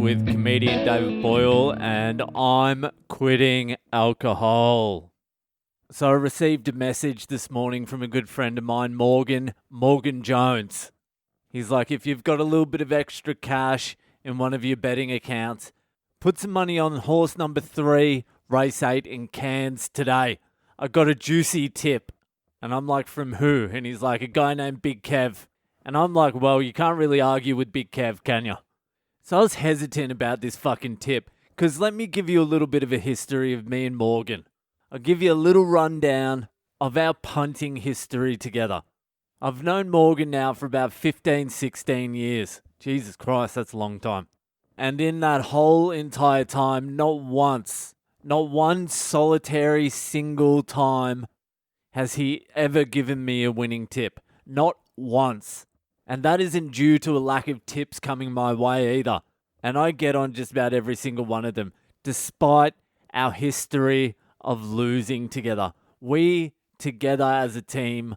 with comedian David Boyle, and I'm quitting alcohol. So I received a message this morning from a good friend of mine, Morgan Jones. He's like, if you've got a little bit of extra cash in one of your betting accounts, put some money on horse number 3, race 8 in Cairns today. I got a juicy tip. And I'm like, from who? And he's like, a guy named Big Kev. And I'm like, well, you can't really argue with Big Kev, can you? So I was hesitant about this fucking tip, because let me give you a little bit of a history of me and Morgan. I'll give you a little rundown of our punting history together. I've known Morgan now for about 15, 16 years. Jesus Christ, that's a long time. And in that whole entire time, not one solitary single time has he ever given me a winning tip. Not once. And that isn't due to a lack of tips coming my way either. And I get on just about every single one of them, despite our history of losing together. We, together as a team,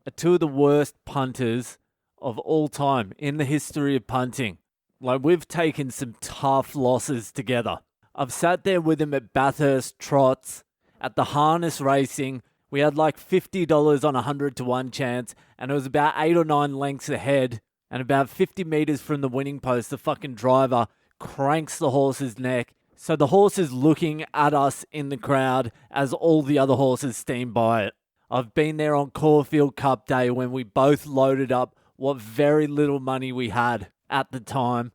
are two of the worst punters of all time in the history of punting. Like, we've taken some tough losses together. I've sat there with him at Bathurst Trots, at the harness racing. We had like $50 on a 100 to 1 chance, and it was about 8 or 9 lengths ahead, and about 50 meters from the winning post, the fucking driver cranks the horse's neck. So the horse is looking at us in the crowd as all the other horses steam by it. I've been there on Caulfield Cup Day when we both loaded up what very little money we had at the time.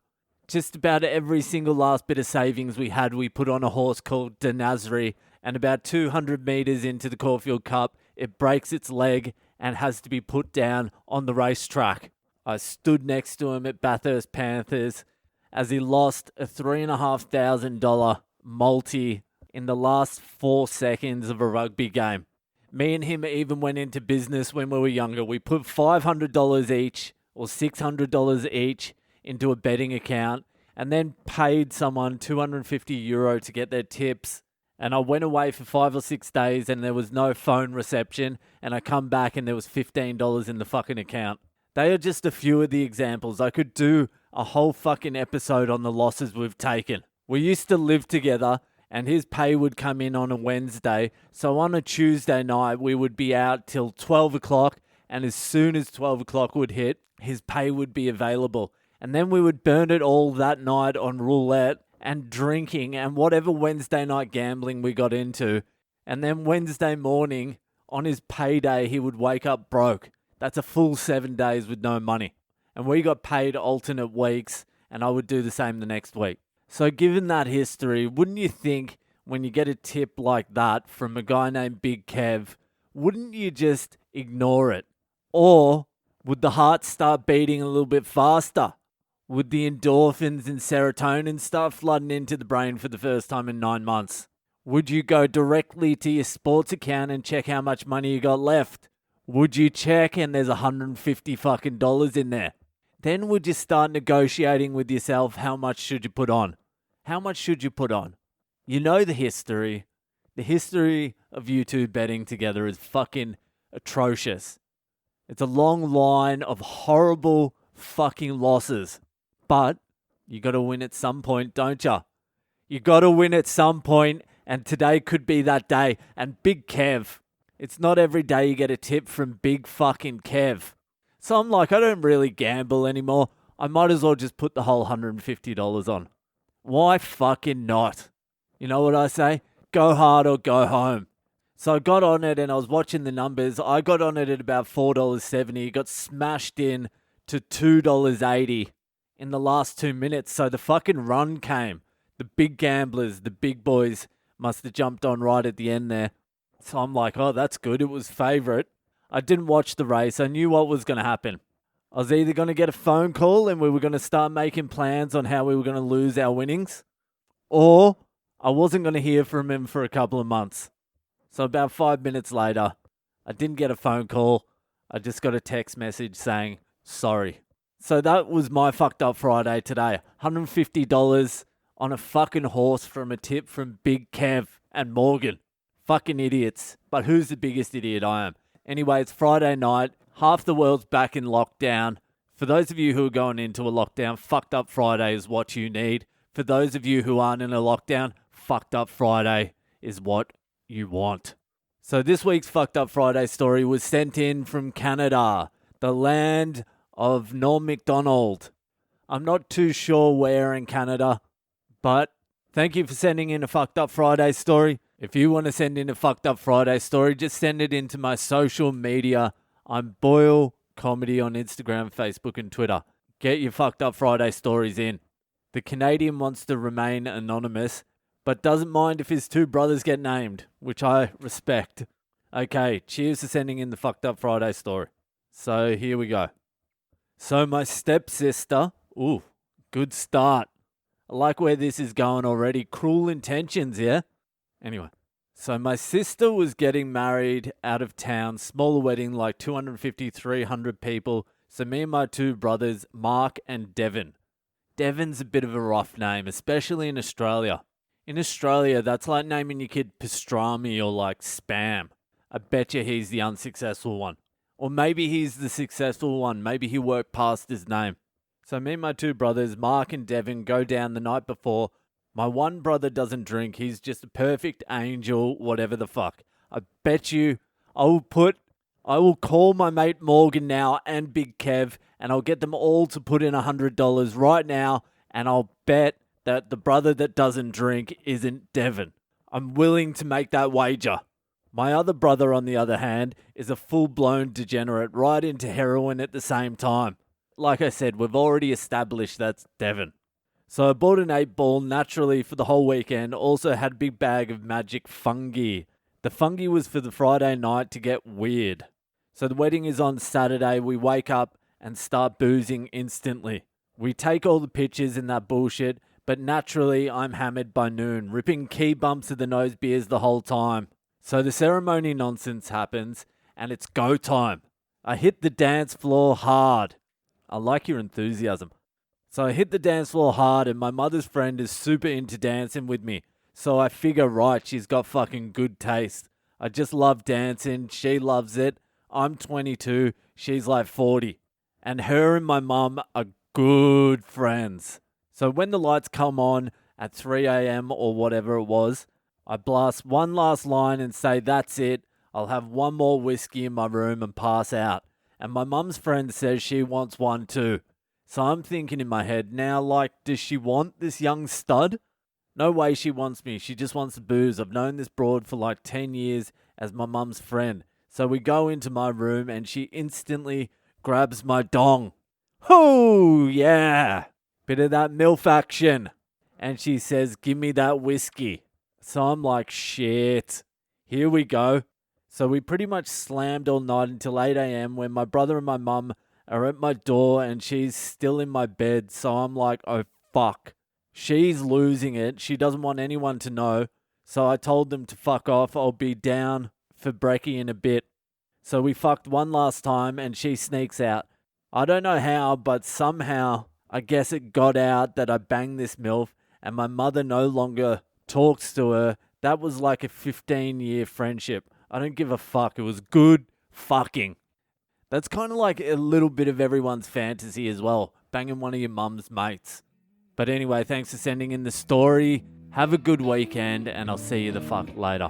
Just about every single last bit of savings we had, we put on a horse called Denazri, and about 200 meters into the Caulfield Cup, it breaks its leg and has to be put down on the racetrack. I stood next to him at Bathurst Panthers as he lost a $3,500 multi in the last 4 seconds of a rugby game. Me and him even went into business when we were younger. We put $500 each or $600 each into a betting account and then paid someone €250 to get their tips. And I went away for 5 or 6 days and there was no phone reception, and I come back and there was $15 in the fucking account. They are just a few of the examples. I could do a whole fucking episode on the losses we've taken. We used to live together and his pay would come in on a Wednesday. So on a Tuesday night, we would be out till 12 o'clock, and as soon as 12 o'clock would hit, his pay would be available. And then we would burn it all that night on roulette and drinking and whatever Wednesday night gambling we got into. And then Wednesday morning, on his payday, he would wake up broke. That's a full 7 days with no money. And we got paid alternate weeks, and I would do the same the next week. So given that history, wouldn't you think when you get a tip like that from a guy named Big Kev, wouldn't you just ignore it? Or would the heart start beating a little bit faster? Would the endorphins and serotonin start flooding into the brain for the first time in 9 months? Would you go directly to your sports account and check how much money you got left? Would you check and there's $150 fucking dollars in there? Then would you start negotiating with yourself, how much should you put on? How much should you put on? You know the history. The history of you two betting together is fucking atrocious. It's a long line of horrible fucking losses. But you got to win at some point, don't you? You got to win at some point, and today could be that day. And Big Kev, it's not every day you get a tip from Big fucking Kev. So I'm like, I don't really gamble anymore. I might as well just put the whole $150 on. Why fucking not? You know what I say? Go hard or go home. So I got on it and I was watching the numbers. I got on it at about $4.70. Got smashed in to $2.80 in the last 2 minutes. So the fucking run came. The big gamblers, the big boys must have jumped on right at the end there. So I'm like, oh, that's good. It was favourite. I didn't watch the race. I knew what was going to happen. I was either going to get a phone call and we were going to start making plans on how we were going to lose our winnings, or I wasn't going to hear from him for a couple of months. So about 5 minutes later, I didn't get a phone call. I just got a text message saying, sorry. So that was my fucked up Friday today. $150 on a fucking horse from a tip from Big Kev and Morgan. Fucking idiots. But who's the biggest idiot? I am. Anyway, it's Friday night. Half the world's back in lockdown. For those of you who are going into a lockdown, fucked up Friday is what you need. for those of you who aren't in a lockdown, Fucked Up Friday is what you want. So this week's Fucked Up Friday story was sent in from Canada, the land of Norm MacDonald. I'm not too sure where in Canada, but thank you for sending in a Fucked Up Friday story. If you want to send in a Fucked Up Friday story, just send it into my social media. I'm Boyle Comedy on Instagram, Facebook and Twitter. Get your Fucked Up Friday stories in. The Canadian wants to remain anonymous, but doesn't mind if his two brothers get named, which I respect. Okay, cheers for sending in the Fucked Up Friday story. So here we go. So my stepsister, ooh, good start. I like where this is going already. Cruel intentions, yeah? Anyway, so my sister was getting married out of town, smaller wedding, like 250, 300 people. So me and my two brothers, Mark and Devin. Devin's a bit of a rough name, especially in Australia. In Australia, that's like naming your kid pastrami or like Spam. I bet you he's the unsuccessful one. Or maybe he's the successful one. Maybe he worked past his name. So me and my two brothers, Mark and Devin, go down the night before. My one brother doesn't drink. He's just a perfect angel, whatever the fuck. I bet you I will call my mate Morgan now and Big Kev, and I'll get them all to put in $100 right now, and I'll bet that the brother that doesn't drink isn't Devin. I'm willing to make that wager. My other brother, on the other hand, is a full-blown degenerate, right into heroin at the same time. Like I said, we've already established that's Devin. So I bought an 8-ball naturally for the whole weekend, also had a big bag of magic fungi. The fungi was for the Friday night to get weird. So the wedding is on Saturday, we wake up and start boozing instantly. We take all the pictures and that bullshit, but naturally I'm hammered by noon, ripping key bumps of the nose beers the whole time. So the ceremony nonsense happens, and it's go time. I hit the dance floor hard. I like your enthusiasm. So I hit the dance floor hard, and my mother's friend is super into dancing with me. So I figure, right, she's got fucking good taste. I just love dancing. She loves it. I'm 22. She's like 40. And her and my mum are good friends. So when the lights come on at 3 a.m. or whatever it was, I blast one last line and say, that's it. I'll have one more whiskey in my room and pass out. And my mum's friend says she wants one too. So I'm thinking in my head, now, like, does she want this young stud? No way she wants me. She just wants the booze. I've known this broad for like 10 years as my mum's friend. So we go into my room and she instantly grabs my dong. Oh, yeah. Bit of that MILF action. And she says, give me that whiskey. So I'm like, shit. Here we go. So we pretty much slammed all night until 8 a.m. when my brother and my mum are at my door and she's still in my bed. So I'm like, oh, fuck. She's losing it. She doesn't want anyone to know. So I told them to fuck off. I'll be down for brekkie in a bit. So we fucked one last time and she sneaks out. I don't know how, but somehow I guess it got out that I banged this MILF and my mother no longer talks to her. That was like a 15-year friendship. I don't give a fuck. It was good fucking. That's kind of like a little bit of everyone's fantasy as well, banging one of your mum's mates. But anyway, thanks for sending in the story. Have a good weekend, and I'll see you the fuck later.